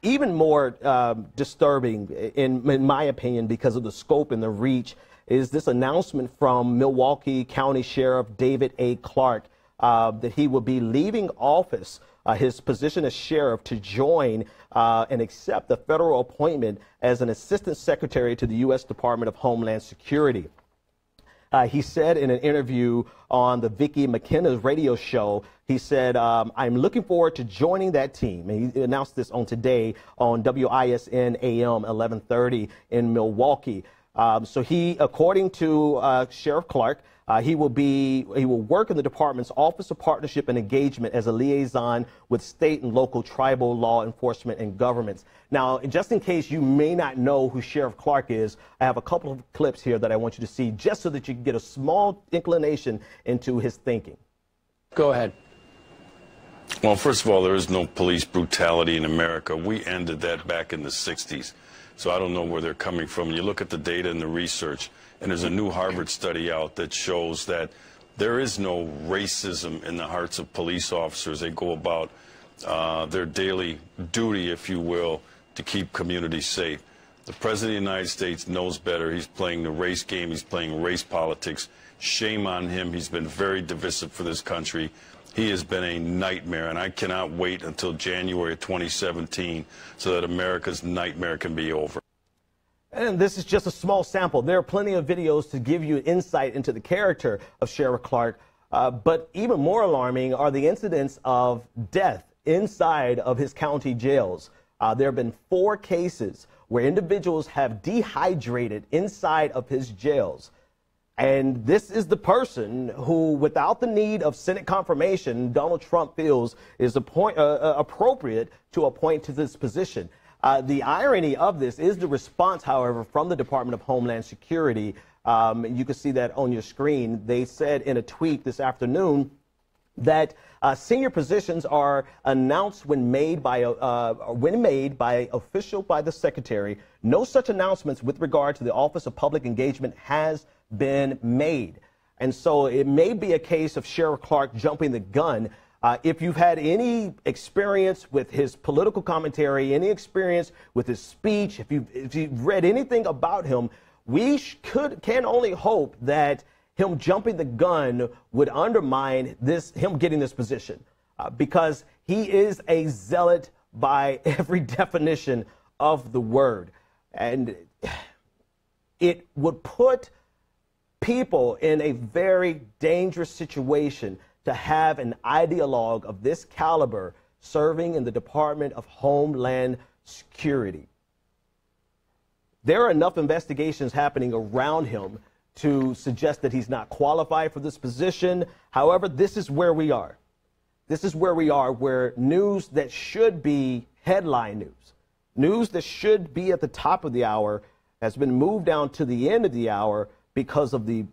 even more disturbing, in my opinion, because of the scope and the reach, is this announcement from Milwaukee County Sheriff David A. Clarke that he will be leaving office, his position as sheriff, to join and accept the federal appointment as an assistant secretary to the U.S. Department of Homeland Security. He said in an interview on the Vicki McKenna's radio show, he said, I'm looking forward to joining that team. And he announced this on today on WISN AM 1130 in Milwaukee. So he, according to Sheriff Clarke, he will work in the department's Office of Partnership and Engagement as a liaison with state and local tribal law enforcement and governments. Now, just in case you may not know who Sheriff Clarke is, I have a couple of clips here that I want you to see just so that you can get a small inclination into his thinking. Go ahead. Well, first of all, there is no police brutality in America. We ended that back in the 60s. So I don't know where they're coming from. You look at the data and the research, and there's a new Harvard study out that shows that there is no racism in the hearts of police officers. They go about their daily duty, if you will, to keep communities safe. The President of the United States knows better. He's playing the race game. He's playing race politics. Shame on him. He's been very divisive for this country. He has been a nightmare, and I cannot wait until January of 2017 so that America's nightmare can be over. And this is just a small sample. There are plenty of videos to give you insight into the character of Sheriff Clarke, but even more alarming are the incidents of death inside of his county jails. There have been 4 cases where individuals have dehydrated inside of his jails. And this is the person who, without the need of Senate confirmation, Donald Trump feels is appropriate to appoint to this position. The irony of this is the response, however, from the Department of Homeland Security. You can see that on your screen. They said in a tweet this afternoon that senior positions are announced when made by official by the secretary. No such announcements with regard to the Office of Public Engagement has been made. And so it may be a case of Sheriff Clarke jumping the gun. If you've had any experience with his political commentary, any experience with his speech, if you've read anything about him, we can only hope that him jumping the gun would undermine him getting this position, because he is a zealot by every definition of the word. And it would put people in a very dangerous situation to have an ideologue of this caliber serving in the Department of Homeland Security. There are enough investigations happening around him to suggest that he's not qualified for this position. However, this is where we are. This is where we are, where news that should be headline news, news that should be at the top of the hour, has been moved down to the end of the hour because of the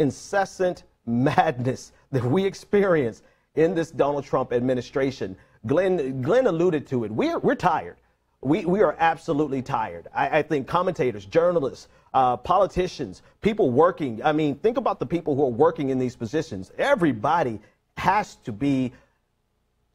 incessant madness that we experience in this Donald Trump administration. Glenn alluded to it. We're tired. We are absolutely tired. I think commentators, journalists, politicians, people working. I mean, think about the people who are working in these positions. Everybody has to be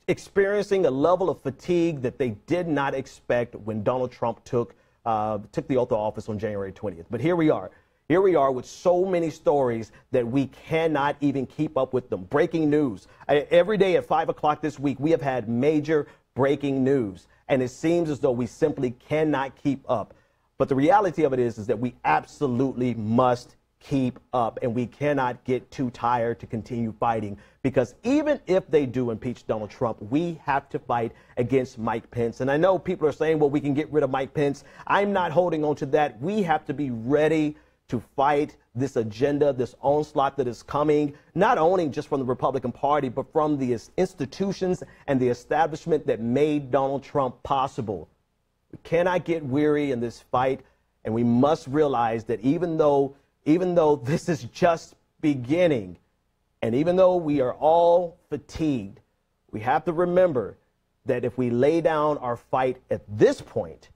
experiencing a level of fatigue that they did not expect when Donald Trump took the oath of office on January 20th. But here we are. Here we are with so many stories that we cannot even keep up with them. Breaking news. Every day at 5 o'clock this week, we have had major breaking news. And it seems as though we simply cannot keep up. But the reality of it is that we absolutely must keep up, and we cannot get too tired to continue fighting, because even if they do impeach Donald Trump, we have to fight against Mike Pence. And I know people are saying, well, we can get rid of Mike Pence. I'm not holding on to that. We have to be ready to fight this agenda, this onslaught that is coming, not only just from the Republican Party, but from the institutions and the establishment that made Donald Trump possible. We cannot get weary in this fight, and we must realize that even though this is just beginning, and even though we are all fatigued, we have to remember that if we lay down our fight at this point,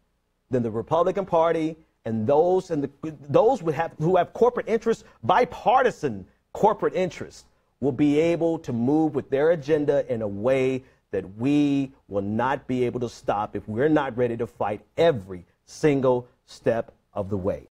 then the Republican Party and those who have corporate interests, bipartisan corporate interests, will be able to move with their agenda in a way that we will not be able to stop if we're not ready to fight every single step of the way.